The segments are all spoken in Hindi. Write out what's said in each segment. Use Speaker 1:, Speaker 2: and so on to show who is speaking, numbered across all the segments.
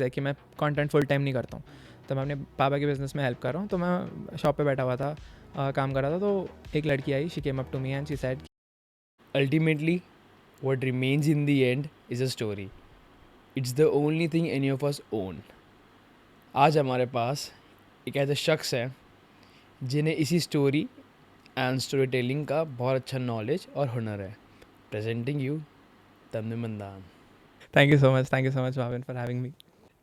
Speaker 1: है कि मैं कंटेंट फुल टाइम नहीं करता हूँ, तो मैं अपने पापा के बिज़नेस में हेल्प कर रहा हूँ। तो मैं शॉप पे बैठा हुआ था, काम कर रहा था, तो एक लड़की आई, she came up to me and she said,
Speaker 2: Ultimately, what remains in the end is a story. It's the only thing any of us own. आज हमारे पास एक ऐसा शख्स है जिन्हें इसी स्टोरी एंड स्टोरी टेलिंग का बहुत अच्छा नॉलेज और हुनर है. प्रेजेंटिंग यू तमने मंदान.
Speaker 1: Thank you so much Bhavin for having me.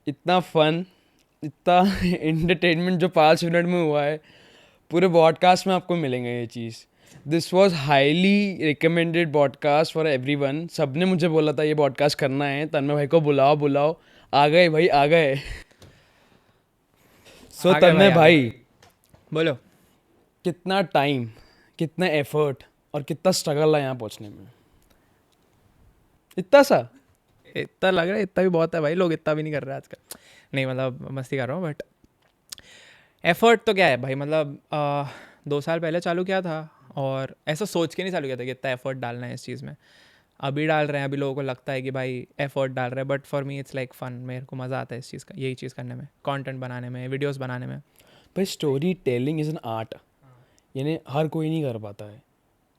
Speaker 2: इतना फन, इतना एंटरटेनमेंट जो 5 मिनट में हुआ है, पूरे पॉडकास्ट में आपको मिलेंगे ये चीज़. This was highly recommended podcast for every one. सब ने मुझे बोला था ये पॉडकास्ट करना है, तन्मय भाई को बुलाओ बुलाओ. आ गए भाई, आ गए. सो
Speaker 1: आ गए
Speaker 2: तन्मय
Speaker 1: आ गए।
Speaker 2: भाई,
Speaker 1: बोलो।
Speaker 2: कितना टाइम, कितना एफर्ट और कितना स्ट्रगल है यहाँ पहुँचने में? इतना सा?
Speaker 1: इतना लग रहा है, इतना भी बहुत है भाई, लोग इतना भी नहीं कर रहे आजकल। नहीं मतलब मस्ती कर रहा हूँ, बट एफर्ट तो क्या है भाई, मतलब 2 साल पहले चालू किया था, और ऐसा सोच के नहीं चालू किया था कि इतना एफर्ट डालना है इस चीज़ में। अभी डाल रहे हैं, अभी लोगों को लगता है कि भाई एफर्ट डाल रहे हैं, but for me it's like fun. मेरे को मज़ा आता है इस चीज़ का, यही चीज़ करने में, कंटेंट बनाने में, वीडियोस बनाने में।
Speaker 2: भाई story telling is an art. यानी हर कोई नहीं कर पाता है,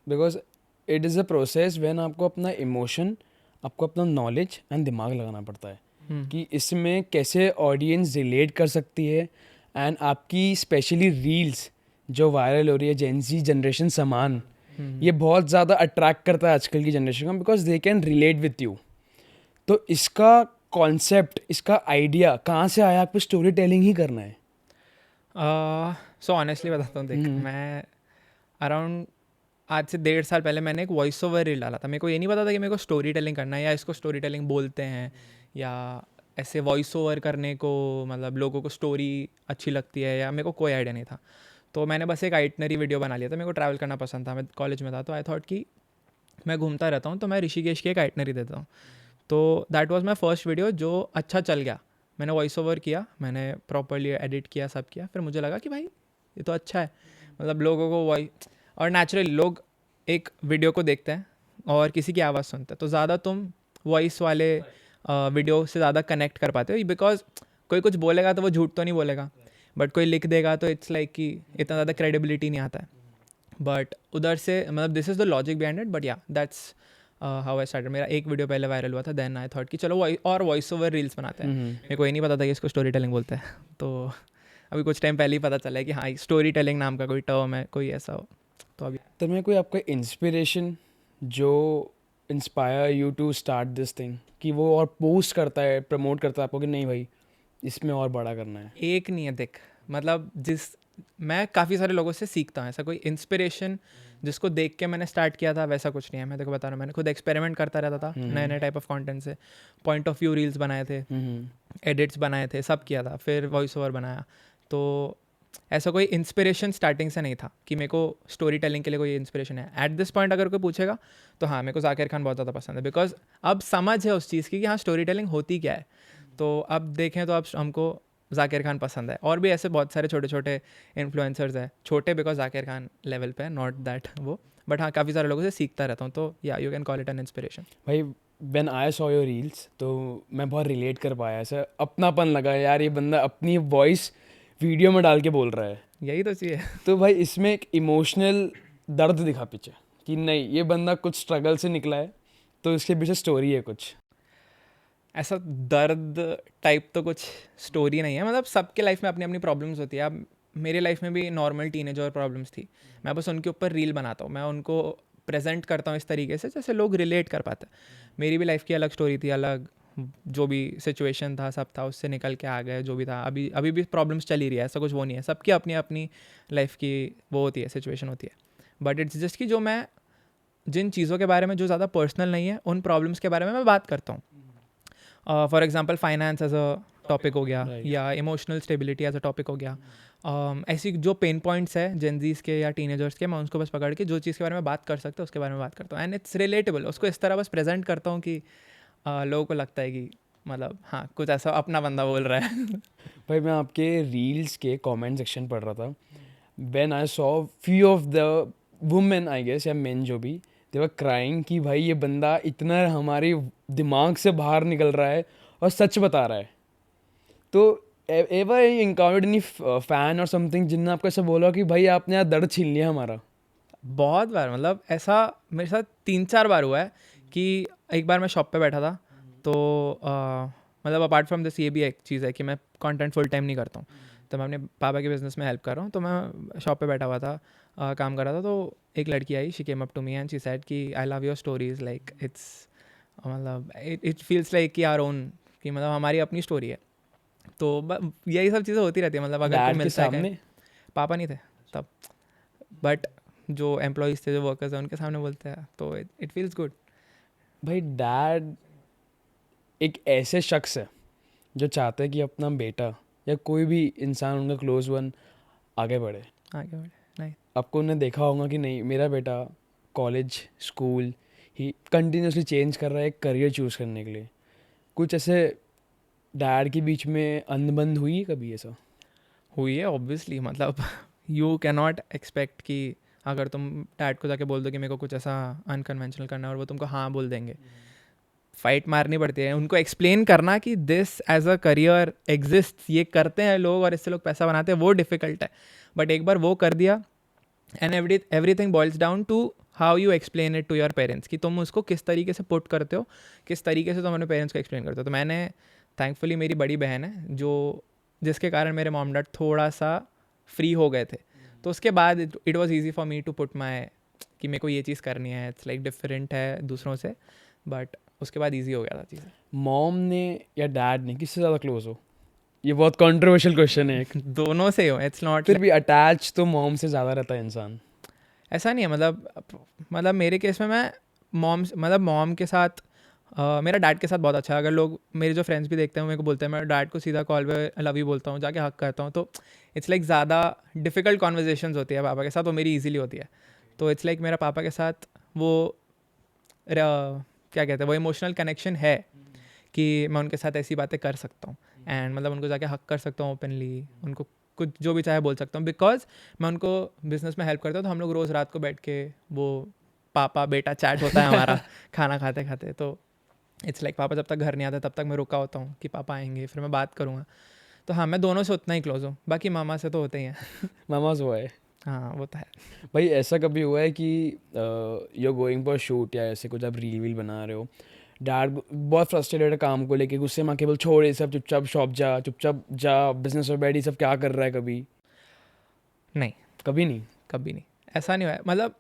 Speaker 2: because it is a process when आपको अपना इमोशन, आपको अपना नॉलेज एंड दिमाग लगाना पड़ता है कि इसमें कैसे ऑडियंस रिलेट कर सकती है. एंड आपकी स्पेशली रील्स जो वायरल हो रही है, जेंजी जनरेशन समान, ये बहुत ज़्यादा अट्रैक्ट करता है आजकल की जनरेशन को, because they can relate with you. तो इसका कॉन्सेप्ट, इसका आइडिया कहाँ से आया आपको स्टोरी टेलिंग ही करना है?
Speaker 1: सो ऑनेस्टली बताता हूँ, देख मैं अराउंड आज से 1.5 साल पहले मैंने एक वॉइस ओवर रील डाला था। मेरे को ये नहीं पता था कि मेरे को स्टोरी टेलिंग करना है, या इसको स्टोरी टेलिंग बोलते हैं, या ऐसे वॉइस ओवर करने को मतलब लोगों को स्टोरी अच्छी लगती है, या मेरे को कोई आइडिया नहीं था। तो मैंने बस एक आइटनरी वीडियो बना लिया था। मेरे को ट्रैवल करना पसंद था, मैं कॉलेज में था, तो आई थॉट कि मैं घूमता रहता हूँ, तो मैं ऋषिकेश की एक आइटनरी देता हूँ। तो that was my first video जो अच्छा चल गया। मैंने वॉइस ओवर किया, मैंने प्रॉपरली एडिट किया, सब किया, फिर मुझे लगा कि भाई ये तो अच्छा है, मतलब लोगों को वॉइस, और नेचुरली लोग एक वीडियो को देखते हैं और किसी की आवाज़ सुनते हैं, तो ज़्यादा तुम वॉइस वाले वीडियो से ज़्यादा कनेक्ट कर पाते हो, बिकॉज कोई कुछ बोलेगा तो वो झूठ तो नहीं बोलेगा, बट कोई लिख देगा तो इट्स लाइक कि इतना ज़्यादा क्रेडिबिलिटी नहीं आता है। बट उधर से मतलब this is the logic behind it, but या दैट्स हाउ आई स्टार्टेड। मेरा एक वीडियो पहले वायरल हुआ था, देन आई थॉट कि चलो और वॉइस ओवर रील्स बनाते हैं। मेरे को ये नहीं पता था कि इसको स्टोरी टेलिंग बोलते हैं। तो अभी कुछ टाइम पहले ही पता चला है कि हाँ, स्टोरी टेलिंग नाम का कोई टर्म है, कोई ऐसा हो। तो अभी
Speaker 2: तो मैं कोई आपका इंस्पिरेशन जो inspire you to start this thing, कि वो और पोस्ट करता है, प्रमोट करता है आपको कि नहीं भाई इसमें और बड़ा करना है?
Speaker 1: एक नहीं है, देख मतलब मैं काफ़ी सारे लोगों से सीखता हूँ, ऐसा कोई इंस्पिरेशन जिसको देख के मैंने स्टार्ट किया था वैसा कुछ नहीं है। मैं देखो बता रहा हूँ, मैंने खुद एक्सपेरिमेंट करता रहता था नए नए टाइप ऑफ कंटेंट से, पॉइंट ऑफ व्यू रील्स बनाए थे, एडिट्स बनाए थे, सब किया था, फिर वॉइस ओवर बनाया। तो ऐसा कोई इंस्पिरेशन स्टार्टिंग से नहीं था कि मेरे को स्टोरी टेलिंग के लिए कोई इंस्पिरेशन है। एट दिस पॉइंट अगर कोई पूछेगा तो हाँ, मेरे को जाकिर खान बहुत ज़्यादा पसंद है, बिकॉज अब समझ है उस चीज़ की कि हाँ स्टोरी टेलिंग होती क्या है। तो अब देखें तो अब हमको जाकिर खान पसंद है, और भी ऐसे बहुत सारे छोटे छोटे इन्फ्लुएंसर्स हैं, छोटे बिकॉज जाकिर खान लेवल पे है, नॉट दैट वो, बट हाँ काफ़ी सारे लोगों से सीखता रहता हूँ, तो या you can call it an inspiration.
Speaker 2: भाई when I saw your reels तो मैं बहुत रिलेट कर पाया. ऐसा अपनापन लगा यार, ये बंदा अपनी वॉइस वीडियो में डाल के बोल रहा है.
Speaker 1: यही तो चाहिए।
Speaker 2: तो भाई इसमें एक इमोशनल दर्द दिखा पीछे कि नहीं ये बंदा कुछ स्ट्रगल से निकला है, तो इसके पीछे स्टोरी है कुछ.
Speaker 1: ऐसा दर्द टाइप तो कुछ स्टोरी नहीं है, मतलब सबके लाइफ में अपनी अपनी प्रॉब्लम्स होती है। अब मेरी लाइफ में भी नॉर्मल टीनेजर प्रॉब्लम्स थी, मैं बस उनके ऊपर रील बनाता हूँ, मैं उनको प्रेजेंट करता हूँ इस तरीके से जैसे लोग रिलेट कर पाते हैं। मेरी भी लाइफ की अलग स्टोरी थी, अलग जो भी सिचुएशन था सब था, उससे निकल के आ गए, जो भी था। अभी अभी भी प्रॉब्लम्स चल ही रही है, ऐसा कुछ वो नहीं है, सबकी अपनी अपनी लाइफ की वो होती है, सिचुएशन होती है। बट इट्स जस्ट कि जो मैं जिन चीज़ों के बारे में जो ज़्यादा पर्सनल नहीं है, उन प्रॉब्लम्स के बारे में मैं बात करता हूँ। For example finance as a topic हो गया,
Speaker 2: Right.
Speaker 1: या emotional stability as a topic हो गया। ऐसी जो पेन पॉइंट्स है जेनजीज के या टीनेजर्स के, मैं उसको बस पकड़ के जो चीज़ के बारे में बात कर सकते हैं उसके बारे में बात करता हूँ, एंड इट्स रिलेटेबल। उसको इस तरह बस प्रेजेंट करता हूँ कि लोगों को लगता है कि मतलब हाँ कुछ ऐसा अपना बंदा बोल रहा है।
Speaker 2: भाई मैं आपके रील्स के कमेंट सेक्शन पढ़ रहा था. When I saw few of the women I guess या मेन जो भी, दे वर क्राइंग कि भाई ये बंदा इतना हमारे दिमाग से बाहर निकल रहा है और सच बता रहा है. तो एवर इनकाउंटर्ड एनी फैन और समथिंग जिनने आपको ऐसा बोला कि भाई आपने यार दर्द छीन लिया हमारा?
Speaker 1: बहुत बार, मतलब ऐसा मेरे साथ 3-4 बार हुआ है कि एक बार मैं शॉप पे बैठा था, तो मतलब अपार्ट फ्रॉम दिस ये भी एक चीज़ है कि मैं कंटेंट फुल टाइम नहीं करता हूँ, तो मैं अपने पापा के बिज़नेस में हेल्प कर रहा हूँ, तो मैं शॉप पे बैठा हुआ था, काम कर रहा था, तो एक लड़की आई, she came up to me and she said कि I love your stories, like it's मतलब इट फील्स लाइक कि आवर ओन, कि मतलब हमारी अपनी स्टोरी है। तो यही सब चीज़ें होती रहती है, मतलब अगर कोई
Speaker 2: डैड के
Speaker 1: मिलता है कहीं,
Speaker 2: सामने?
Speaker 1: पापा नहीं थे तब, बट जो एम्प्लॉयज़ थे, जो वर्कर्स हैं, उनके सामने बोलते हैं, तो इट फील्स गुड।
Speaker 2: भाई डैड एक ऐसे शख्स है जो चाहते हैं कि अपना बेटा या कोई भी इंसान उनका क्लोज वन आगे बढ़े।
Speaker 1: आगे बढ़े, नहीं
Speaker 2: आपको उन्हें देखा होगा कि नहीं, मेरा बेटा कॉलेज स्कूल ही कंटिन्यूसली चेंज कर रहा है एक करियर चूज़ करने के लिए। कुछ ऐसे डैड के बीच में अनबन हुई है कभी ऐसा?
Speaker 1: हुई है ऑब्वियसली, मतलब यू कैन नॉट एक्सपेक्ट कि अगर तुम डैड को जाके बोल दो कि मेरे को कुछ ऐसा अनकन्वेंशनल करना है और वो तुमको हाँ बोल देंगे, फाइट मारनी पड़ती है, उनको एक्सप्लेन करना कि this as a career exist, ये करते हैं लोग और इससे लोग पैसा बनाते हैं, वो डिफ़िकल्ट है। बट एक बार वो कर दिया, and everything boils down to how you explain it to your parents, कि तुम उसको किस तरीके से पुट करते हो, किस तरीके से तुम अपने पेरेंट्स को एक्सप्लेन करते हो। तो मैंने, थैंकफुली मेरी बड़ी बहन है जो, जिसके कारण मेरे मॉम डैड थोड़ा सा फ्री हो गए थे, तो उसके बाद it was easy for me to put my, कि मेरे को ये चीज़ करनी है, इट्स लाइक डिफरेंट है दूसरों से, बट उसके बाद ईजी हो गया था चीज़ें।
Speaker 2: मॉम ने या डैड ने किससे ज़्यादा क्लोज हो? ये बहुत कंट्रोवर्शियल क्वेश्चन है एक।
Speaker 1: दोनों से हो, इट्स नॉट,
Speaker 2: फिर भी अटैच तो मॉम से ज़्यादा रहता है इंसान।
Speaker 1: ऐसा नहीं है, मतलब मेरे केस में मैं मॉम के साथ, मेरा डैड के साथ बहुत अच्छा है। अगर लोग, मेरे जो फ्रेंड्स भी देखते हैं, मेरे को बोलते हैं, मैं डैड को सीधा कॉल पे लव यू बोलता हूँ, जाके हक करता हूँ, तो इट्स लाइक ज़्यादा डिफ़िकल्ट कॉन्वर्जेशन होती है पापा के साथ, वो मेरी ईजिली होती है। तो इट्स लाइक मेरा पापा के साथ वो क्या कहते हैं, वो इमोशनल कनेक्शन है कि मैं उनके साथ ऐसी बातें कर सकता हूँ, एंड मतलब उनको जाके हक कर सकता हूँ ओपनली, उनको कुछ जो भी चाहे बोल सकता हूँ, बिकॉज मैं उनको बिजनेस में हेल्प करता हूँ, तो हम लोग रोज़ रात को बैठ के वो पापा बेटा चैट होता है हमारा खाना खाते खाते। तो इट्स लाइक पापा जब तक घर नहीं आते तब तक मैं रुका होता हूँ कि पापा आएंगे फिर मैं बात करूँगा। तो हाँ, मैं दोनों से उतना ही क्लोज हूँ, बाकी मामा से तो होते ही हैं।
Speaker 2: मामाज हुआ है।
Speaker 1: हाँ वो तो है।
Speaker 2: भाई ऐसा कभी हुआ है कि यू गोइंग फॉर शूट या ऐसे कुछ आप रील वील बना रहे हो, डैड बहुत फ्रस्ट्रेटेड है काम को लेके, गुस्से में केवल छोड़ ये सब, चुपचाप शॉप जा, चुपचाप जा बिजनेस में बैठ, ये सब क्या कर रहा है? कभी
Speaker 1: नहीं,
Speaker 2: कभी नहीं?
Speaker 1: कभी नहीं, ऐसा नहीं हुआ है। मतलब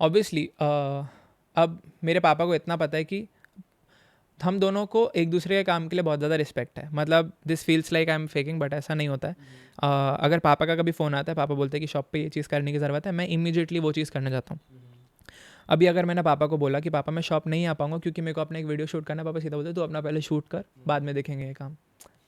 Speaker 1: ऑब्वियसली अब मेरे पापा को इतना पता है कि हम दोनों को एक दूसरे के काम के लिए बहुत ज़्यादा रिस्पेक्ट है। मतलब this feels like I M faking, but ऐसा नहीं होता है। अगर पापा का कभी फ़ोन आता है, पापा बोलते हैं कि शॉप पे ये चीज़ करने की ज़रूरत है, मैं इमीडिएटली वो चीज़ करने जाता हूँ। अभी अगर मैंने पापा को बोला कि पापा मैं शॉप नहीं आ पाऊंगा क्योंकि मेरे को अपना एक वीडियो शूट करना है, पापा सीधा बोलते तो अपना पहले शूट कर, बाद में देखेंगे ये काम।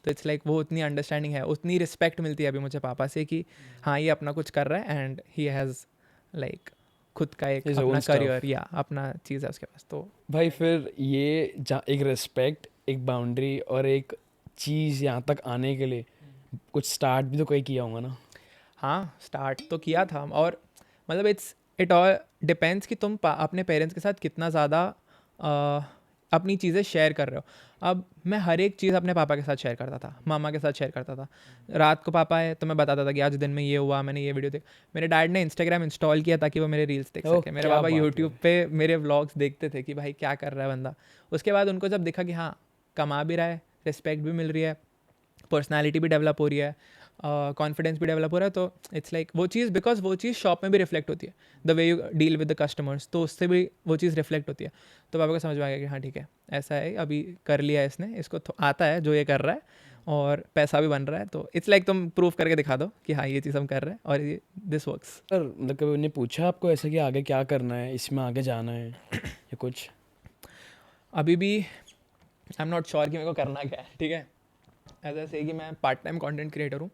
Speaker 1: तो इट्स लाइक वो उतनी अंडरस्टैंडिंग है, उतनी रिस्पेक्ट मिलती है अभी मुझे पापा से कि हाँ ये अपना कुछ कर रहा है, एंड ही हैज़ लाइक खुद का एक
Speaker 2: His own
Speaker 1: अपना
Speaker 2: stuff.
Speaker 1: करियर या अपना चीज़ है उसके पास। तो
Speaker 2: भाई फिर ये एक रिस्पेक्ट, एक बाउंड्री और एक चीज़ यहाँ तक आने के लिए कुछ स्टार्ट भी तो कोई किया होगा ना?
Speaker 1: हाँ, स्टार्ट तो किया था, और मतलब इट ऑल डिपेंड्स कि तुम अपने पेरेंट्स के साथ कितना ज़्यादा अपनी चीज़ें शेयर कर रहे हो। अब मैं हर एक चीज़ अपने पापा के साथ शेयर करता था, मामा के साथ शेयर करता था। रात को पापा है तो मैं बताता था कि आज दिन में ये हुआ, मैंने ये वीडियो देख। मेरे डैड ने इंस्टाग्राम इंस्टॉल किया ताकि वो मेरे रील्स देख
Speaker 2: ओह,
Speaker 1: सके। मेरे
Speaker 2: क्या
Speaker 1: पापा
Speaker 2: बात
Speaker 1: यूट्यूब
Speaker 2: है।
Speaker 1: पे मेरे व्लॉग्स देखते थे कि भाई क्या कर रहा है बंदा। उसके बाद उनको जब दिखा कि हाँ कमा भी रहा है, रिस्पेक्ट भी मिल रही है, पर्सनैलिटी भी डेवलप हो रही है, कॉन्फिडेंस भी डेवलप हो रहा है, तो इट्स लाइक वो चीज़, बिकॉज वो चीज़ शॉप में भी रिफ्लेक्ट होती है, the way you deal with the customers, तो उससे भी वो चीज़ रिफ्लेक्ट होती है। तो पापा को समझ में आ गया कि हाँ ठीक है, ऐसा है, अभी कर लिया है इसने, इसको आता है जो ये कर रहा है और पैसा भी बन रहा है, तो इट्स लाइक तुम प्रूफ करके दिखा दो कि हाँ ये चीज़ हम कर रहे हैं और ये दिस वर्क्स।
Speaker 2: सर मतलब कभी उन्हें पूछा आपको ऐसे कि आगे क्या करना है, इसमें आगे जाना है या कुछ?
Speaker 1: अभी भी आई एम नॉट श्योर कि मेरे को करना क्या है, ठीक है। ऐसा से कि मैं पार्ट टाइम कंटेंट क्रिएटर हूँ,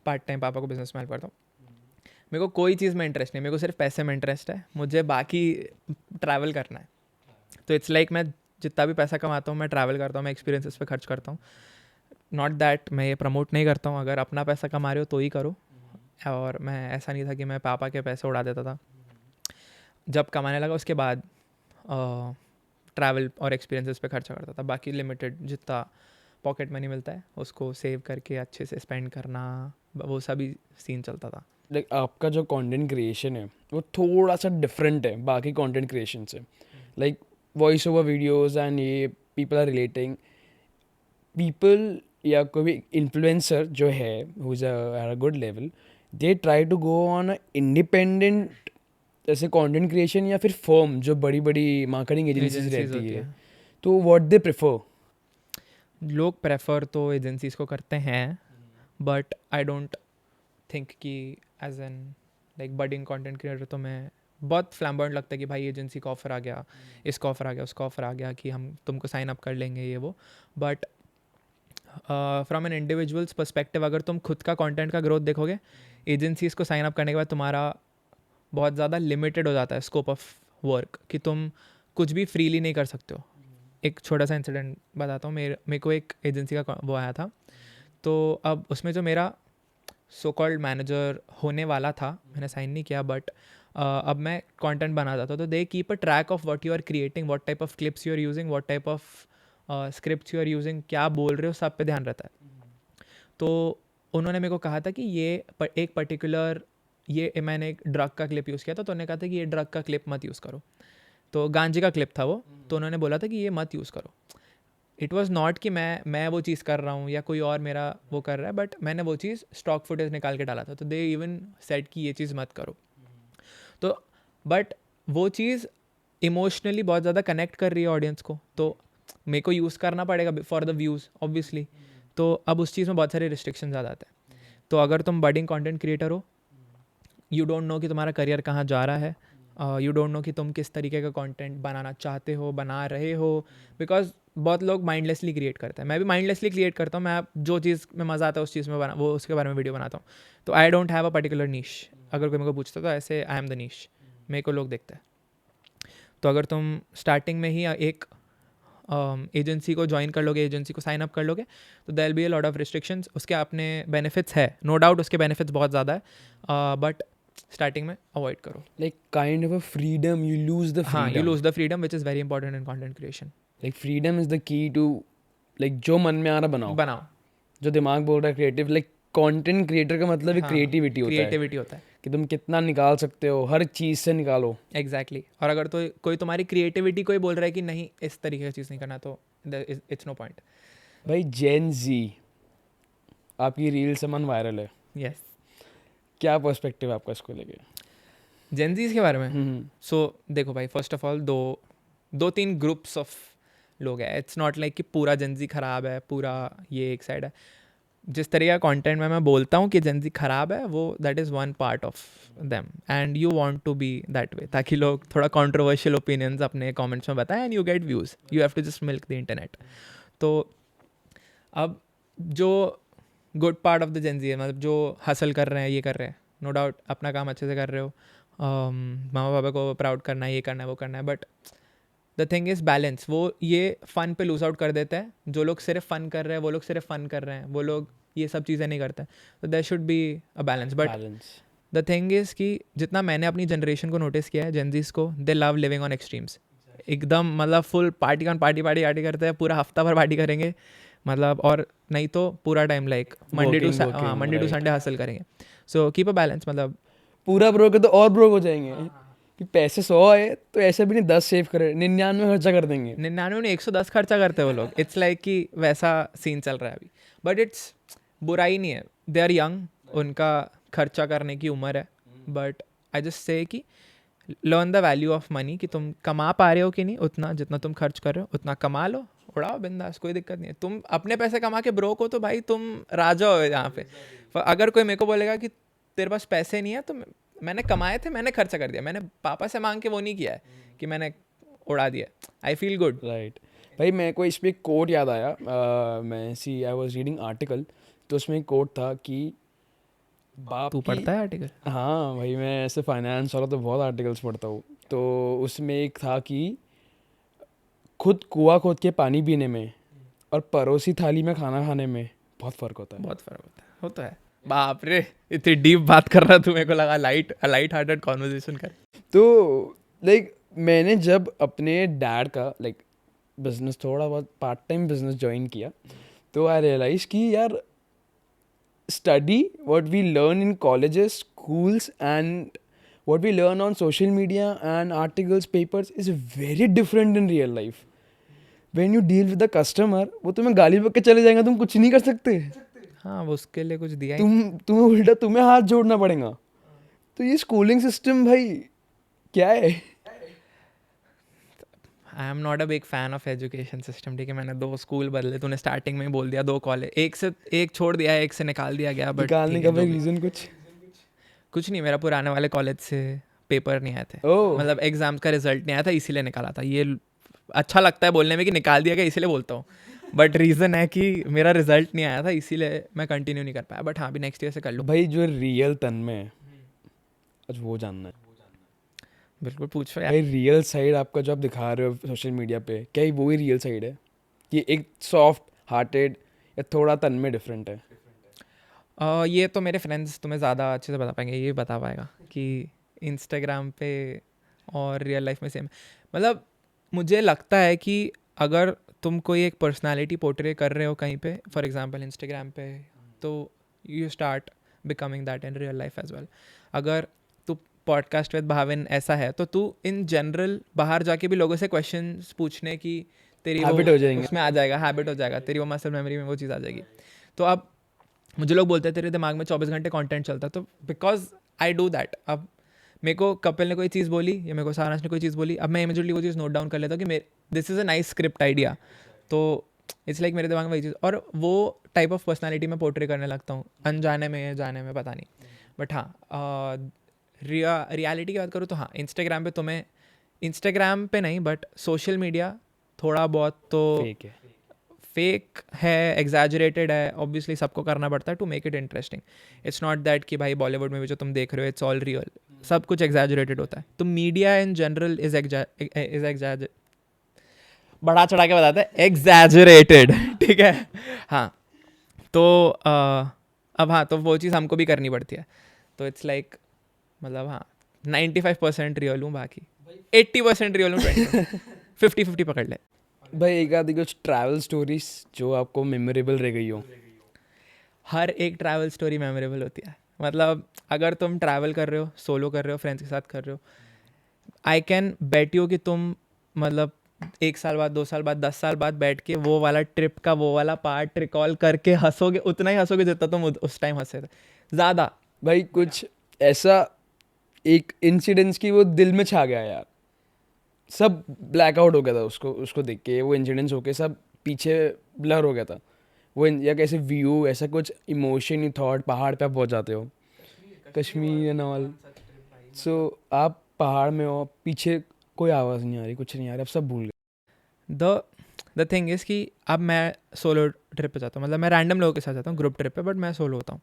Speaker 1: पार्ट टाइम पापा को बिजनेस में हेल्प करता हूँ। मेरे को कोई चीज़ में इंटरेस्ट नहीं, मेरे को सिर्फ पैसे में इंटरेस्ट है, मुझे बाकी ट्रैवल करना है। तो इट्स लाइक मैं जितना भी पैसा कमाता हूँ मैं ट्रैवल करता हूँ, मैं एक्सपीरियंसेस पे खर्च करता हूँ। नॉट दैट मैं ये प्रमोट नहीं करता हूँ, अगर अपना पैसा कमा रहे हो तो ही करो। और मैं ऐसा नहीं था कि मैं पापा के पैसे उड़ा देता था। जब कमाने लगा उसके बाद ट्रैवल और एक्सपीरियंसेस पे खर्चा करता था, बाकी लिमिटेड जितना पॉकेट मनी मिलता है उसको सेव करके अच्छे से स्पेंड करना, वो सभी सीन चलता था।
Speaker 2: लाइक आपका जो कंटेंट क्रिएशन है वो थोड़ा सा डिफरेंट है बाकी कंटेंट क्रिएशन से। Like voice over videos and ये पीपल आर रिलेटिंग पीपल, या कोई भी इन्फ्लुएंसर जो है who is at a good level, they try to go on independent जैसे कंटेंट क्रिएशन, या फिर फर्म जो बड़ी बड़ी मार्केटिंग एजेंसीज
Speaker 1: एजेंसीज
Speaker 2: रहती
Speaker 1: होती
Speaker 2: है,
Speaker 1: है,
Speaker 2: तो व्हाट दे प्रेफर?
Speaker 1: लोग प्रेफर तो एजेंसीज को करते हैं, बट आई डोंट थिंक कि as an like budding content creator तो मैं बहुत फ्लैम्बॉयंट लगता है कि भाई एजेंसी का ऑफर आ गया, इसका ऑफर आ गया, उसका ऑफर आ गया कि हम तुमको साइन अप कर लेंगे ये वो। But from an individual's perspective अगर तुम खुद का कंटेंट का ग्रोथ देखोगे, एजेंसीज को साइन अप करने के बाद तुम्हारा बहुत ज़्यादा लिमिटेड हो जाता है स्कोप ऑफ वर्क, कि तुम कुछ भी फ्रीली नहीं कर सकते हो। एक छोटा सा इंसिडेंट बताता हूँ, मेरे को एक एजेंसी का वो आया था, तो अब उसमें जो मेरा सो कॉल्ड मैनेजर होने वाला था, मैंने साइन नहीं किया, बट अब मैं कंटेंट बनाता था, तो they keep a track of what you are creating, what type of clips you are using, what type of scripts you are using, क्या बोल रहे हो, सब पे ध्यान रहता है। तो उन्होंने मेरे को कहा था कि एक पर्टिकुलर ये मैंने एक ड्रग का क्लिप यूज़ किया था, तो उन्होंने कहा था कि ये ड्रग का क्लिप मत यूज़ करो, तो गांजे का क्लिप था वो, तो उन्होंने बोला था कि ये मत यूज़ करो। इट वॉज़ नॉट कि मैं वो चीज़ कर रहा हूँ या कोई और मेरा वो कर रहा है, बट मैंने वो चीज़ स्टॉक फुटेज निकाल के डाला था, तो दे इवन सेड कि ये चीज़ मत करो। तो बट वो चीज़ इमोशनली बहुत ज़्यादा कनेक्ट कर रही है ऑडियंस को, तो मेरे को यूज़ करना पड़ेगा फॉर द व्यूज़ ऑब्वियसली। तो अब उस चीज़ में बहुत सारे रिस्ट्रिक्शन आ जाते हैं। तो अगर तुम बडिंग कंटेंट क्रिएटर हो, यू डोंट नो कि तुम्हारा करियर कहाँ जा रहा है, यू डोंट नो कि तुम किस तरीके का कंटेंट बनाना चाहते हो, बना रहे हो, बिकॉज बहुत लोग माइंडलेसली क्रिएट करते हैं। मैं भी माइंडलेसली क्रिएट करता हूँ, मैं जो चीज़ में मज़ा आता है उस चीज़ में वो उसके बारे में वीडियो बनाता हूँ। तो I don't have a particular नीश। अगर कोई मेरे को पूछता तो ऐसे आई एम द नीश, मेरे को लोग देखते हैं। तो अगर तुम स्टार्टिंग में ही एक एजेंसी को ज्वाइन कर लोगे, एजेंसी को साइन अप कर लोगे, तो there be a lot of restrictions. उसके अपने बेनिफिट्स है, नो डाउट उसके बेनिफिट्स बहुत ज़्यादा है, बट स्टार्टिंग में अवॉइड करो।
Speaker 2: Like kind of a freedom, you lose the
Speaker 1: हाँ, you
Speaker 2: freedom.
Speaker 1: Lose the freedom which is very important in content creation.
Speaker 2: Like freedom is the key to, like जो मन में आ रहा बनाओ,
Speaker 1: बनाओ,
Speaker 2: जो दिमाग बोल रहा है क्रिएटिव। लाइक कंटेंट क्रिएटर का मतलब एक
Speaker 1: हाँ,
Speaker 2: क्रिएटिविटी होता है
Speaker 1: क्रिएटिविटी होता है,
Speaker 2: कि तुम कितना निकाल सकते हो, हर चीज़ से निकालो।
Speaker 1: एग्जैक्टली और अगर तो कोई तुम्हारी क्रिएटिविटी कोई बोल रहा है कि नहीं इस तरीके की चीज़ नहीं करना, तो इट्स नो पॉइंट।
Speaker 2: भाई जेन जी, आपकी रील से मन वायरल है,
Speaker 1: यस,
Speaker 2: क्या पर्सपेक्टिव है आपका इसको लेके?
Speaker 1: जेनजीज के बारे में। सो देखो भाई, फर्स्ट ऑफ ऑल दो तीन ग्रुप्स ऑफ लोग हैं। इट्स नॉट लाइक कि पूरा जेनजी खराब है, पूरा ये एक साइड है। जिस तरीके का कंटेंट में मैं बोलता हूँ कि जेनजी खराब है, वो that is one part of them, and you want to be that way, ताकि लोग थोड़ा कंट्रोवर्शियल ओपिनियंस अपने कमेंट्स में बताएं and you get views. You have to just milk the internet. तो अब जो good part of the Gen Z है, मतलब जो हसल कर रहे हैं, ये कर रहे हैं, नो डाउट अपना काम अच्छे से कर रहे हो, मामा पापा को प्राउड करना है, ये करना है, वो करना है, but the thing is balance. वो ये फ़न पे लूज आउट कर देते हैं। जो लोग सिर्फ फ़न कर रहे हैं, वो लोग सिर्फ फ़न कर रहे हैं, वो लोग ये सब चीज़ें नहीं करते। तो there should be a balance. But the thing is कि जितना मैंने अपनी जनरेशन को नोटिस किया है, जेनजीज को, दे लव लिविंग ऑन एक्सट्रीम्स। एकदम मतलब full party on party party party करते हैं, पूरा हफ्ता भर पार्टी करेंगे, मतलब, और नहीं तो पूरा time like Monday to Sunday हासिल करेंगे। सो कीप अ बैलेंस, मतलब
Speaker 2: पूरा ब्रोक है तो और ब्रोक हो जाएंगे कि पैसे 100 आए तो ऐसे भी नहीं 10 सेव करे, 99 खर्चा कर देंगे।
Speaker 1: 99 ने 110 खर्चा करते हैं वो लोग। इट्स लाइक कि वैसा सीन चल रहा है अभी, बट इट्स बुराई नहीं है। दे आर यंग, उनका खर्चा करने की उम्र है, बट आई जस्ट से कि learn the value of money, कि तुम कमा पा रहे हो कि नहीं, उतना जितना तुम खर्च कर रहे हो उतना कमा लो, उड़ाओ बिंदास, कोई दिक्कत नहीं है। तुम अपने पैसे कमा के ब्रोक हो तो भाई तुम राजा हो यहाँ पे। अगर कोई मेरे को बोलेगा कि तेरे पास पैसे नहीं है, तो मैंने कमाए थे, मैंने खर्चा कर दिया, मैंने पापा से मांग के वो नहीं किया है कि मैंने उड़ा दिया। I feel good.
Speaker 2: राइट भाई, मेरे को इस पर एक कोट याद आया। आई वॉज रीडिंग आर्टिकल, तो उसमें एक कोट था कि बाप
Speaker 1: तू पढ़ता है आर्टिकल?
Speaker 2: हाँ भाई, मैं ऐसे फाइनेंस वाला तो बहुत आर्टिकल्स पढ़ता हूँ। तो उसमें एक था कि खुद कुआं खोद के पानी पीने में और परोसी थाली में खाना खाने में बहुत फ़र्क होता है।
Speaker 1: बहुत फर्क होता है, होता है। बाप रे, इतनी डीप बात कर रहा तू, मेरे को लगा लाइट हार्टेड कॉन्वर्सेशन कर।
Speaker 2: तो लाइक मैंने जब अपने डैड का बिजनेस, थोड़ा बहुत पार्ट टाइम बिजनेस ज्वाइन किया, तो आई रियलाइज कि यार study what we learn in colleges, schools, and what we learn on social media and articles, papers is very different in real life. When you deal with the customer, वो तुम्हें गाली बक के चले जाएंगे, तुम कुछ नहीं कर सकते.
Speaker 1: हाँ, वो उसके लिए कुछ दिया ही
Speaker 2: तुम्हें उल्टा तुम्हें हाथ जोड़ना पड़ेगा. तो ये स्कूलिंग सिस्टम भाई क्या है?
Speaker 1: I am not a big fan of education system. ठीक है, मैंने 2 स्कूल बदले, तूने स्टार्टिंग में ही बोल दिया 2 कॉलेज, एक छोड़ दिया, एक से निकाल दिया गया. बट
Speaker 2: निकालने का भाई रीजन
Speaker 1: कुछ नहीं, मेरा पुराने वाले कॉलेज से पेपर नहीं आए थे.
Speaker 2: ओह
Speaker 1: मतलब एग्जाम का रिजल्ट नहीं आया था, इसीलिए निकाला था. ये अच्छा लगता है बोलने में कि निकाल दिया गया, इसीलिए बोलता हूँ. बट रीज़न है कि मेरा रिजल्ट नहीं आया था, इसीलिए मैं कंटिन्यू नहीं कर पाया. बट हाँ, अभी नेक्स्ट ईयर से कर लूँ.
Speaker 2: भाई जो रियल तन में है, आज वो जानना है
Speaker 1: बिल्कुल, पूछो यार.
Speaker 2: भाई. रियल साइड आपका जो आप दिखा रहे हो सोशल मीडिया पे, क्या ये वो ही रियल साइड है कि एक सॉफ्ट हार्टेड या थोड़ा तन में डिफरेंट है?
Speaker 1: ये तो मेरे फ्रेंड्स तुम्हें ज़्यादा अच्छे से बता पाएंगे, ये बता पाएगा कि इंस्टाग्राम पे और रियल लाइफ में सेम. मतलब मुझे लगता है कि अगर तुम कोई एक पर्सनालिटी पोर्ट्रे कर रहे हो कहीं पे, फॉर एग्जांपल इंस्टाग्राम पे, तो you start becoming that in real life as well. अगर तू पॉडकास्ट विद भाविन ऐसा है, तो तू इन जनरल बाहर जाके भी लोगों से क्वेश्चंस पूछने की तेरी
Speaker 2: Habit हो जाएंगे.
Speaker 1: उसमें आ जाएगा, हैबिट हो जाएगा, तेरी वो मसल मेमोरी में वो चीज़ आ जाएगी. तो अब मुझे लोग बोलते हैं तेरे दिमाग में 24 घंटे कंटेंट चलता है, तो बिकॉज आई डू दैट. अब मेरे को कपिल ने कोई चीज़ बोली या मेरे को सारांश ने कोई चीज़ बोली, अब मैं इमीडिएटली वो चीज़ नोट डाउन कर लेता हूँ कि this is a nice script idea. तो इट्स लाइक मेरे दिमाग में वही चीज़, और वो टाइप ऑफ पर्सनैलिटी मैं पोर्ट्रे करने लगता हूँ, अनजाने में या जाने में, पता नहीं. बट हाँ, रियलिटी की बात करूँ तो हाँ, इंस्टाग्राम पे तुम्हें, इंस्टाग्राम पे नहीं बट सोशल मीडिया थोड़ा बहुत तो
Speaker 2: फेक है.
Speaker 1: फेक है, एग्जैजरेटेड है. ऑब्वियसली सबको करना पड़ता है to make it interesting. It's not that कि भाई बॉलीवुड में भी जो तुम देख रहे हो इट्स ऑल रियल. सब कुछ एग्जैजरेटेड होता है. तो मीडिया इन जनरल इज एग्जैज बढ़ा चढ़ा के बताता है, एग्जैजरेटेड. ठीक है, हाँ. तो अब हाँ, तो वो चीज़ हमको भी करनी पड़ती है. तो इट्स लाइक मतलब हाँ, 95% रियल हूँ, बाकी 80% रियल हूँ, 50-50 पकड़ ले.
Speaker 2: भाई एक आधी कुछ ट्रैवल स्टोरीज जो आपको मेमोरेबल रह गई हो?
Speaker 1: हर एक ट्रैवल स्टोरी मेमोरेबल होती है. मतलब अगर तुम ट्रैवल कर रहे हो, सोलो कर रहे हो, फ्रेंड्स के साथ कर रहे हो, आई कैन बेट यू कि तुम मतलब 1 साल बाद, 2 साल बाद, 10 साल बाद बैठ के वो वाला ट्रिप का वो वाला पार्ट रिकॉल करके हंसोगे, उतना ही हंसोगे जितना तुम उस टाइम हंसे थे, ज़्यादा.
Speaker 2: भाई कुछ ऐसा एक इंसिडेंस की वो दिल में छा गया यार, सब ब्लैकआउट हो गया था उसको उसको देख के, वो इंसिडेंस होके सब पीछे ब्लर हो गया था वो, या कैसे व्यू, ऐसा कुछ इमोशन, थॉट. पहाड़ पे आप पहुंच जाते हो, कश्मीर एंड ऑल. सो आप पहाड़ में हो, पीछे कोई आवाज़ नहीं आ रही, कुछ नहीं आ रहा, आप सब भूल गए.
Speaker 1: द द थिंग इज़ कि अब मैं सोलो ट्रिप पे जाता हूँ, मतलब मैं रैंडम लोगों के साथ जाता हूँ ग्रुप ट्रिप पे, बट मैं सोलो होता हूँ.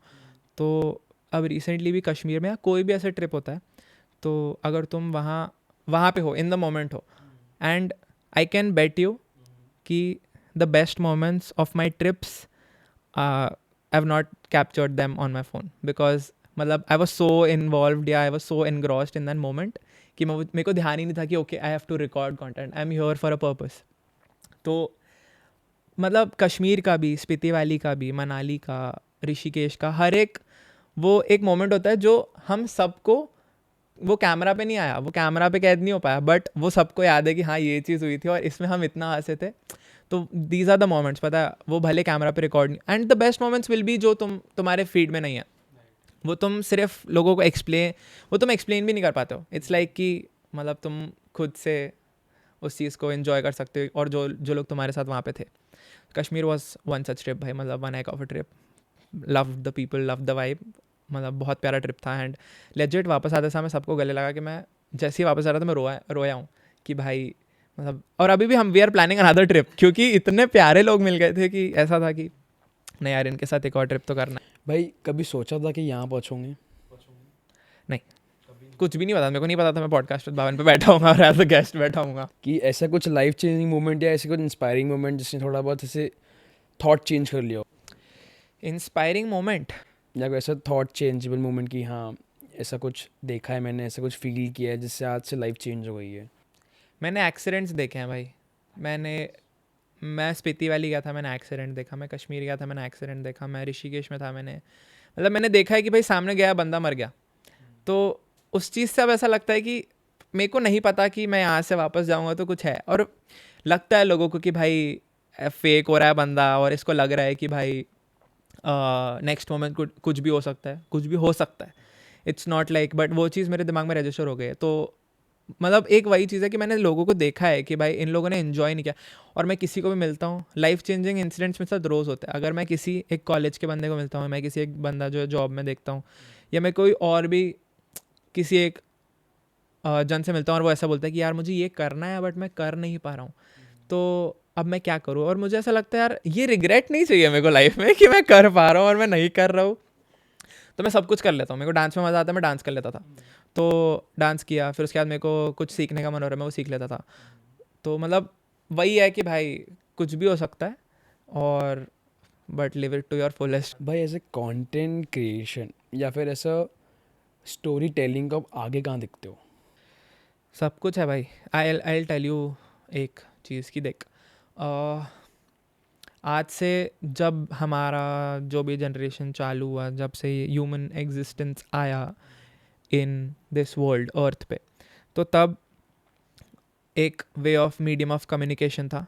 Speaker 1: तो अब रिसेंटली भी कश्मीर में या कोई भी ऐसा ट्रिप होता है, तो अगर तुम वहाँ पे हो, इन द मोमेंट हो, and I can bet you कि the best moments of my trips I have not captured them on my phone, because मतलब आई वॉज सो इन्वॉल्वड या I was so engrossed in that moment कि मेरे को ध्यान ही नहीं था कि okay I have to record content, I am here for a purpose. तो मतलब कश्मीर का भी, स्पीति वैली का भी, मनाली का, ऋषिकेश का, हर एक वो एक मोमेंट होता है जो हम सबको, वो कैमरा पे नहीं आया, वो कैमरा पे कैद नहीं हो पाया, बट वो सबको याद है कि हाँ ये चीज़ हुई थी और इसमें हम इतना हंसे थे. तो दीज आर द मोमेंट्स, पता है, वो भले कैमरा पे रिकॉर्ड नहीं, and the best moments will be जो तुम्हारे फीड में नहीं है. वो तुम सिर्फ लोगों को वो तुम एक्सप्लेन भी नहीं कर पाते हो. इट्स लाइक कि मतलब तुम खुद से उस चीज़ को एंजॉय कर सकते हो, और जो जो लोग तुम्हारे साथ वहाँ पे थे. Kashmir was one such trip भाई, मतलब 1 heck of a trip. Love the people, love the vibe, मतलब बहुत प्यारा ट्रिप था. एंड लेजिट वापस आते समय सबको गले लगा कि मैं जैसे ही वापस आ रहा था मैं रोया हूँ कि भाई मतलब. और अभी भी हम we are planning another trip, क्योंकि इतने प्यारे लोग मिल गए थे कि ऐसा था कि नहीं यार, इनके साथ एक और ट्रिप तो करना है.
Speaker 2: भाई कभी सोचा था कि यहाँ पहुँचोगे?
Speaker 1: नहीं, कुछ भी नहीं पता. मेरे को नहीं पता था मैं पॉडकास्ट भावन पे बैठा हूँ और एज अ गेस्ट बैठा हूँ.
Speaker 2: कि ऐसा कुछ लाइफ चेंजिंग मोमेंट या ऐसे कुछ इंस्पायरिंग मोमेंट जिसने थोड़ा बहुत ऐसे थॉट चेंज कर लिया हो,
Speaker 1: इंस्पायरिंग मोमेंट
Speaker 2: या कोई ऐसा थॉट चेंजेबल मोमेंट कि हाँ ऐसा कुछ देखा है मैंने, ऐसा कुछ फील किया है जिससे आज से लाइफ चेंज हो गई है?
Speaker 1: मैंने एक्सीडेंट्स देखे हैं भाई. मैं स्पीति वैली गया था, मैंने एक्सीडेंट देखा, मैं कश्मीर गया था, मैंने एक्सीडेंट देखा, मैं ऋषिकेश में था, मैंने मतलब मैंने देखा है कि भाई सामने गया बंदा मर गया। तो उस चीज़ से अब ऐसा लगता है कि मेरे को नहीं पता कि मैं यहाँ से वापस जाऊँगा तो कुछ है, और लगता है लोगों को कि भाई फेक हो रहा है बंदा, और इसको लग रहा है कि भाई नेक्स्ट मोमेंट कुछ भी हो सकता है, कुछ भी हो सकता है, इट्स नॉट लाइक, बट वो चीज़ मेरे दिमाग में रजिस्टर हो गई है। तो मतलब एक वही चीज़ है कि मैंने लोगों को देखा है कि भाई इन लोगों ने इन्जॉय नहीं किया, और मैं किसी को भी मिलता हूँ, लाइफ चेंजिंग इंसिडेंट्स में साथ रोज़ होता है। अगर मैं किसी एक कॉलेज के बंदे को मिलता हूँ, मैं किसी एक बंदा जो है जॉब में देखता हूँ, या मैं कोई और भी किसी एक जन से मिलता हूँ और वो ऐसा बोलता है कि यार मुझे ये करना है बट मैं कर नहीं पा रहा हूँ, तो अब मैं क्या करूँ। और मुझे ऐसा लगता है यार ये रिग्रेट नहीं चाहिए मेरे को लाइफ में कि मैं कर पा रहा हूँ और मैं नहीं कर रहा हूँ। तो मैं सब कुछ कर लेता हूँ, मेरे को डांस में मज़ा आता है, मैं डांस कर लेता था, तो डांस किया, फिर उसके बाद मेरे को कुछ सीखने का मन हो रहा है, मैं वो सीख लेता था। तो मतलब वही है कि भाई कुछ भी हो सकता है, और but live it to your fullest.
Speaker 2: भाई ऐसे कंटेंट क्रिएशन या फिर ऐसा स्टोरी टेलिंग का आप आगे कहाँ दिखते हो?
Speaker 1: सब कुछ है भाई। आई टेल यू एक चीज़ की देख, आज से जब हमारा जो भी जनरेशन चालू हुआ, जब से ह्यूमन एग्जिस्टेंस आया इन दिस वर्ल्ड अर्थ पे, तो तब एक way of medium of communication था।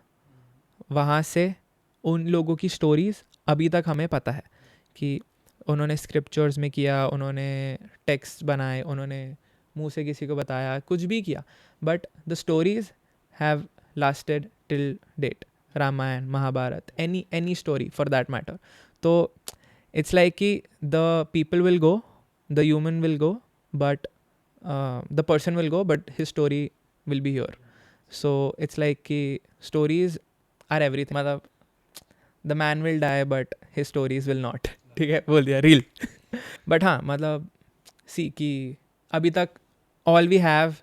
Speaker 1: वहाँ से उन लोगों की स्टोरीज़ अभी तक हमें पता है कि उन्होंने स्क्रिप्चर्स में किया, उन्होंने टेक्स्ट बनाए, उन्होंने मुंह से किसी को बताया, कुछ भी किया, but the stories have lasted till date. Ramayana, Mahabharata, any story for that matter. तो इट्स लाइक कि the people will go, the human will go, but the person will go, but his story will be here. So it's like कि स्टोरीज आर एवरीथिंग। मतलब the man will die but his stories will not. ठीक है, बोल दिया रील। बट हाँ, मतलब सी कि अभी तक all we have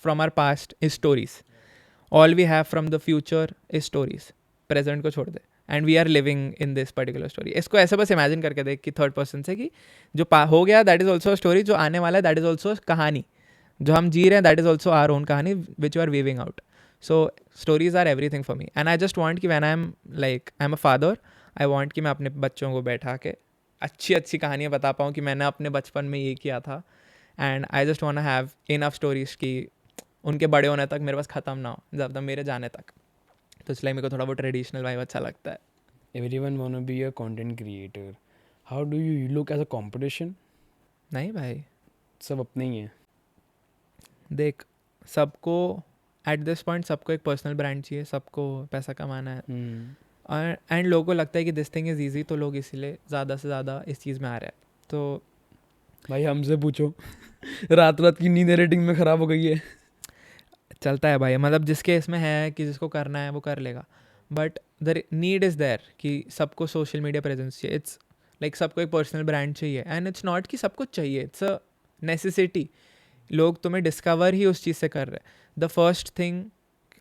Speaker 1: from our past is stories, all we have from the future is stories. Present को छोड़ दे, and we are living in this particular story. इसको ऐसे बस इमेजिन करके देख कि थर्ड पर्सन से कि जो हो गया दैट इज ऑल्सो स्टोरी, जो आने वाला है दैट इज ऑल्सो कहानी, जो हम जी रहे हैं that is also our own कहानी which you are weaving out. So stories are everything for me, and I just want कि when I am like I am a father, I want कि मैं अपने बच्चों को बैठा के अच्छी अच्छी कहानियाँ बता पाऊँ कि मैंने अपने बचपन में ये किया था। And I just want have enough stories कि उनके बड़े होने तक मेरे पास ख़त्म ना हो, जब तक मेरे जाने तक। तो इसलिए मेरे को थोड़ा वो ट्रेडिशनल वाइब अच्छा लगता है।
Speaker 2: Everyone want to be a content creator, how do you look as a competition?
Speaker 1: नहीं भाई,
Speaker 2: सब अपने ही हैं।
Speaker 1: देख, सबको एट दिस पॉइंट सबको एक पर्सनल ब्रांड चाहिए, सबको पैसा कमाना है, एंड लोगों को लगता है कि दिस थिंग इज़ ईजी, तो लोग इसीलिए ज़्यादा से ज़्यादा इस चीज़ में आ रहे हैं। तो
Speaker 2: भाई हमसे पूछो, रात रात की नींद रेटिंग में ख़राब हो गई है।
Speaker 1: चलता है भाई, मतलब जिसके इसमें है कि जिसको करना है वो कर लेगा, but the need is there कि सबको सोशल मीडिया प्रेजेंस चाहिए। इट्स लाइक सबको एक पर्सनल ब्रांड चाहिए, एंड इट्स नॉट कि सब कुछ चाहिए, इट्स अ नेसेसिटी। लोग तुम्हें डिस्कवर ही उस चीज़ से कर रहे हैं। द फर्स्ट थिंग,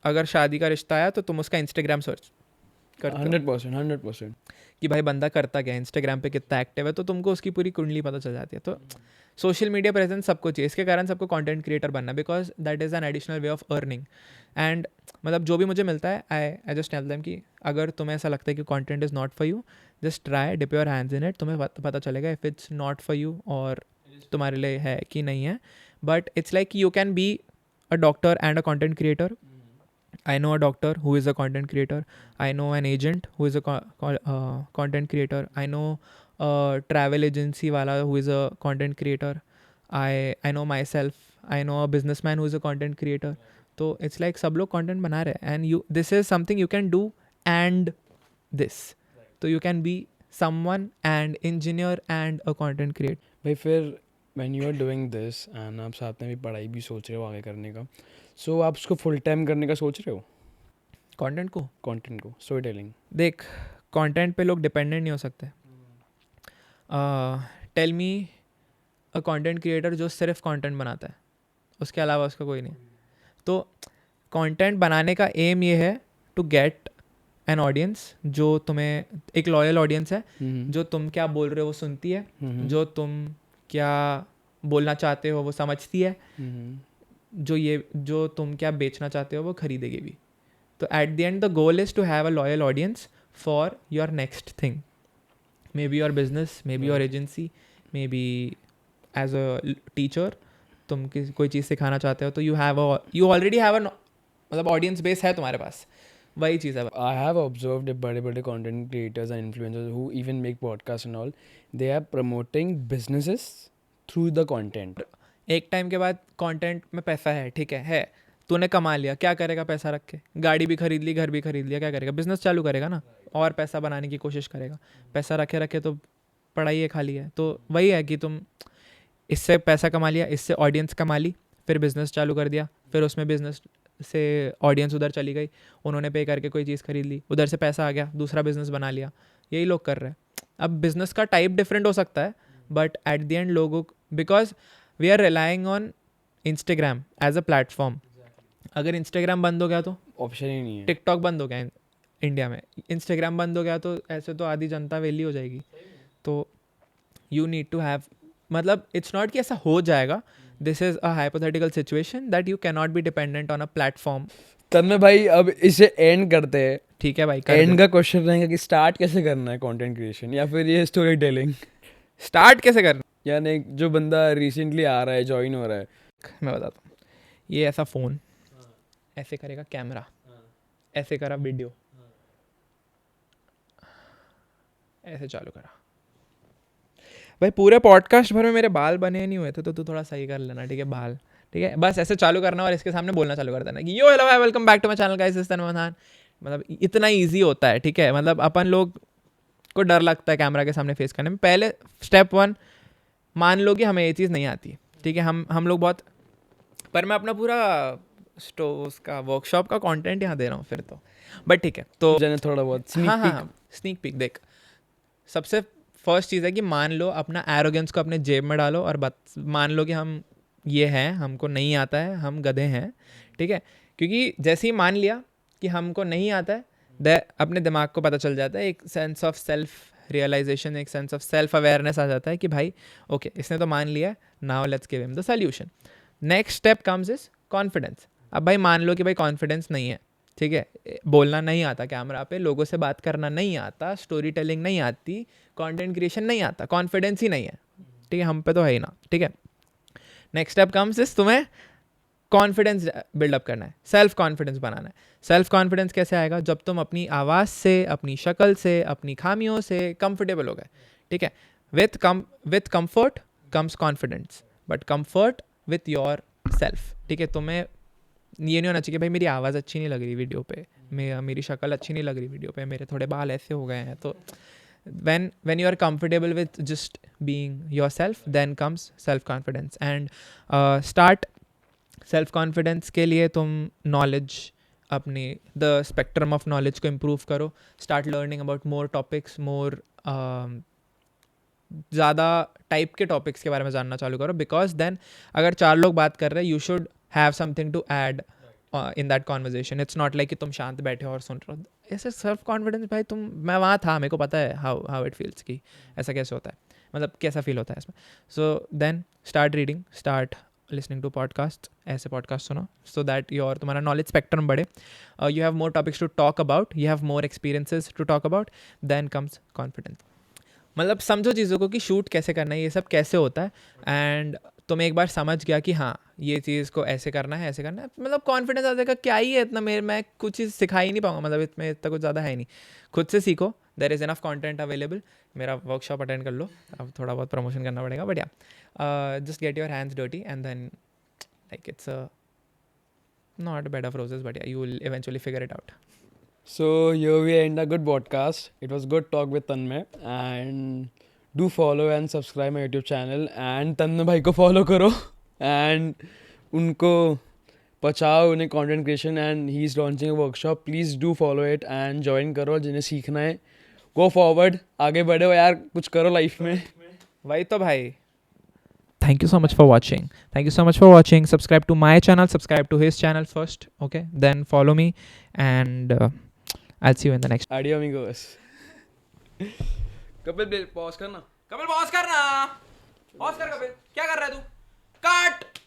Speaker 1: अगर शादी का रिश्ता आया तो तुम उसका इंस्टाग्राम सर्च करते हो
Speaker 2: 100%।
Speaker 1: कि भाई बंदा करता क्या है, इंस्टाग्राम पे कितना एक्टिव है, तो तुमको उसकी पूरी कुंडली पता चल जाती है। तो सोशल मीडिया प्रेजेंस सबको चाहिए, इसके कारण सबको कंटेंट क्रिएटर बनना, because that is an additional way of earning. And मतलब जो भी मुझे मिलता है, आई जस्ट टेल देम कि अगर तुम्हें ऐसा लगता है कि content is not for you, just try, dip your hands in it, तुम्हें पता चलेगा if it's not for you और तुम्हारे लिए है कि नहीं है। But it's like you can be a doctor and a content creator. I know a doctor who is a content creator. I know an agent who is a content creator. I know a travel agency wala who is a content creator. I know myself. I know a businessman who is a content creator. So it's like सब लोग content बना रहे हैं, and you, this is something you can do and this. So you can be someone and engineer and a content creator.
Speaker 2: भाई फिर when you are doing this and आप साथ में भी पढ़ाई भी सोच रहे हो आगे करने का, सो आप उसको फुल टाइम करने का सोच रहे हो?
Speaker 1: Content को
Speaker 2: कंटेंट को, स्टोरी टेलिंग?
Speaker 1: देख, content पे लोग dependent नहीं हो सकते। Tell me a content creator जो सिर्फ कंटेंट बनाता है, उसके अलावा उसका कोई नहीं। तो कंटेंट बनाने का एम ये है टू गेट एन ऑडियंस, जो तुम्हें एक लॉयल ऑडियंस है, जो तुम क्या बोल रहे हो वो सुनती है, जो तुम क्या बोलना चाहते हो वो समझती है, जो तुम क्या बेचना चाहते हो वो खरीदेगी भी। तो at the end the goal is to have a loyal audience for your next thing, maybe your business, maybe your agency, maybe as a teacher तुम कोई चीज़ सिखाना चाहते हो तो you already have a मतलब ऑडियंस बेस है तुम्हारे पास, वही चीज़ है.
Speaker 2: I have observed the बड़े content creators and influencers who even make podcasts and all, they are promoting businesses through the content.
Speaker 1: एक टाइम के बाद कंटेंट में पैसा है, ठीक है तूने कमा लिया, क्या करेगा पैसा रख के? गाड़ी भी खरीद ली, घर भी खरीद लिया, क्या करेगा? बिजनेस चालू करेगा ना, और पैसा बनाने की कोशिश करेगा. पैसा रखे रखे तो पढ़ाई है खाली है. तो वही है कि तुम इससे पैसा कमा लिया, इससे ऑडियंस कमा ली, फिर बिजनेस चालू कर दिया, फिर उसमें बिजनेस से ऑडियंस उधर चली गई, उन्होंने पे करके कोई चीज़ खरीद ली, उधर से पैसा आ गया, दूसरा बिजनेस बना लिया. यही लोग कर रहे हैं. अब बिजनेस का टाइप डिफरेंट हो सकता है, बट एट द एंड लोगों, because we are relying on Instagram as a platform. अगर इंस्टाग्राम बंद हो गया तो
Speaker 2: ऑप्शन ही नहीं है.
Speaker 1: टिकटॉक बंद हो गया इंडिया में, इंस्टाग्राम बंद हो गया तो ऐसे तो आधी जनता वेली हो जाएगी. तो यू नीड टू हैव, मतलब इट्स नॉट कि ऐसा हो जाएगा, this is a hypothetical situation that you can not be dependent on a platform.
Speaker 2: Tanmay भाई अब इसे एंड करते हैं.
Speaker 1: ठीक है भाई,
Speaker 2: एंड का क्वेश्चन रहेगा कि स्टार्ट कैसे करना है कंटेंट क्रिएशन, या फिर ये स्टोरी टेलिंग
Speaker 1: स्टार्ट कैसे करना.
Speaker 2: यानी जो बंदा रिसेंटली आ रहा है, ज्वाइन हो रहा है.
Speaker 1: मैं बताता हूँ. ये ऐसा फ़ोन ऐसे करेगा, कैमरा ऐसे करा, वीडियो ऐसे चालू करा. भाई पूरे पॉडकास्ट भर में मेरे बाल बने नहीं हुए थे, तो तू थोड़ा सही कर लेना, ठीक है? बाल ठीक है, बस ऐसे चालू करना और इसके सामने बोलना चालू कर देना कि यो हेलो भाई, welcome back to my channel guys, this is Tanmay Pradhan. मतलब इतना ईजी होता है, ठीक है? मतलब अपन लोग को डर लगता है कैमरा के सामने फेस करने में. पहले स्टेप 1, मान लो कि हमें ये चीज़ नहीं आती, ठीक है? हम लोग बहुत, पर मैं अपना पूरा उसका वर्कशॉप का कंटेंट यहाँ दे रहा हूँ फिर तो, बट ठीक है. तो
Speaker 2: थोड़ा बहुत
Speaker 1: हाँ, स्नीक पीक देख. सबसे फर्स्ट चीज़ है कि मान लो अपना एरोगेंस को अपने जेब में डालो और मान लो कि हम ये हैं, हमको नहीं आता है, हम गधे हैं, ठीक है? क्योंकि जैसे ही मान लिया कि हमको नहीं आता है, अपने दिमाग को पता चल जाता है, एक सेंस ऑफ सेल्फ रियलाइजेशन, एक सेंस ऑफ सेल्फ अवेयरनेस आ जाता है कि भाई ओके, इसने तो मान लिया, now let's give him the solution. Next step comes is confidence. अब भाई मान लो कि भाई कॉन्फिडेंस नहीं है, ठीक है? बोलना नहीं आता कैमरा पे, लोगों से बात करना नहीं आता, स्टोरी टेलिंग नहीं आती, कंटेंट क्रिएशन नहीं आता, कॉन्फिडेंस ही नहीं है, ठीक है? हम पे तो है ही ना, ठीक है? नेक्स्ट स्टेप कम्स इज तुम्हें कॉन्फिडेंस बिल्डअप करना है, सेल्फ कॉन्फिडेंस बनाना है. सेल्फ कॉन्फिडेंस कैसे आएगा? जब तुम अपनी आवाज़ से, अपनी शक्ल से, अपनी खामियों से कंफर्टेबल हो गए, ठीक है? With comfort comes confidence, but comfort with your self, ठीक है? तुम्हें ये नहीं होना चाहिए भाई मेरी आवाज़ अच्छी नहीं लग रही वीडियो पे, मेरी शक्ल अच्छी नहीं लग रही वीडियो पे, मेरे थोड़े बाल ऐसे हो गए हैं. तो when you are comfortable with just being yourself, then comes self confidence. And start self confidence के लिए तुम knowledge, अपनी the spectrum of knowledge को improve करो. Start learning about more topics, more ज़्यादा टाइप के टॉपिक्स के बारे में जानना चालू करो, बिकॉज देन अगर 4 लोग बात कर रहे हैं, you should have something to add in that conversation. It's not like कि तुम शांत बैठे हो और सुन रहे हो. ऐसे सेल्फ कॉन्फिडेंस भाई, मैं वहाँ था, मेरे को पता है हाउ इट फील्स कि ऐसा कैसे होता है, मतलब कैसा फील होता है इसमें. So then start reading, start listening to podcast, ऐसे पॉडकास्ट सुनो, सो दैट योर तुम्हारा नॉलेज स्पेक्ट्रम बढ़े. You have more topics to talk about, you have more experiences to talk about, then comes confidence. मतलब समझो चीज़ों को कि शूट कैसे करना है, ये सब कैसे होता है, एंड तुम एक बार समझ गया कि हाँ ये चीज़ को ऐसे करना है, ऐसे करना है, मतलब कॉन्फिडेंस आ जाएगा. क्या ही है इतना, मैं कुछ चीज़ सिखा ही नहीं पाऊंगा, मतलब इसमें इतना कुछ ज़्यादा है नहीं. खुद से सीखो, there is enough content available. मेरा वर्कशॉप अटेंड कर लो, अब थोड़ा बहुत प्रमोशन करना पड़ेगा, but yeah just get your hands dirty and then like it's not a bed of roses, but yeah, you will eventually figure it out.
Speaker 2: So here we end a good podcast. It was good talk with Tanmay, and do follow and subscribe my YouTube channel, and तन्मय भाई को follow करो and उनको पहुँचाओ उन्हें content creation, and he is launching a workshop. Please do follow it and join करो, जिन्हें सीखना है. Go forward, आगे बढ़ो यार, कुछ करो लाइफ में.
Speaker 1: वही तो भाई. Thank you so much for watching. Thank you so much for watching. Subscribe to my channel, subscribe to his channel first, okay? Then follow me, and I'll see you in the next.
Speaker 2: Adios amigos. Kapil pause करना.
Speaker 1: कपिल पॉज करना. पॉज कर कपिल. क्या कर रहा है तू? कट.